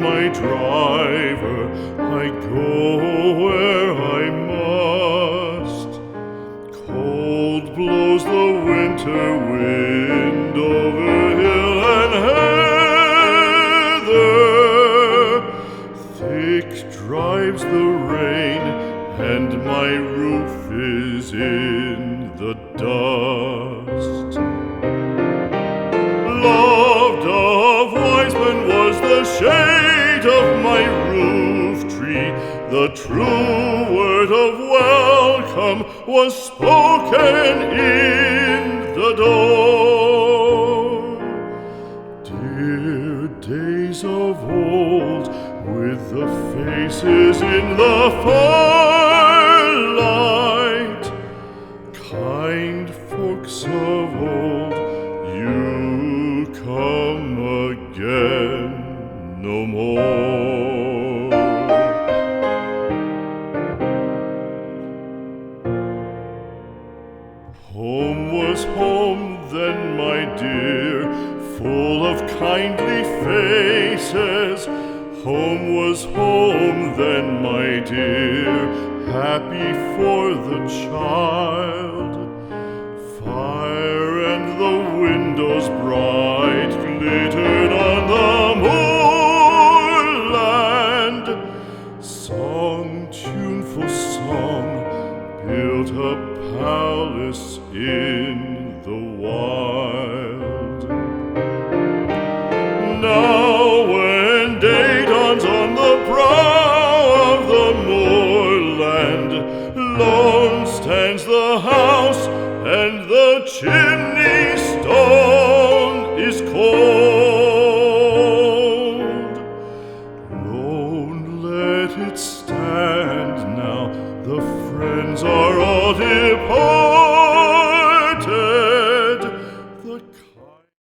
my driver, I go where I must. Cold blows the winter wind over hill and heather. Thick drives the rain, and my roof is in the dust. Loved of wise men was the shade of my roof tree. The true word of welcome was spoken in the door. Dear days of old, with the faces in the firelight, kind folks of old, you come again no more. Home was home then, my dear, full of kindly faces. Home was home then, my dear, happy for the child. Fire and the windows bright glittered on the moorland. Song, tuneful song, built a palace in the wild. Now when day dawns on the brow of the moorland, lone stands the house, and the chimney stone is cold. Lone, let it stand now, the friends are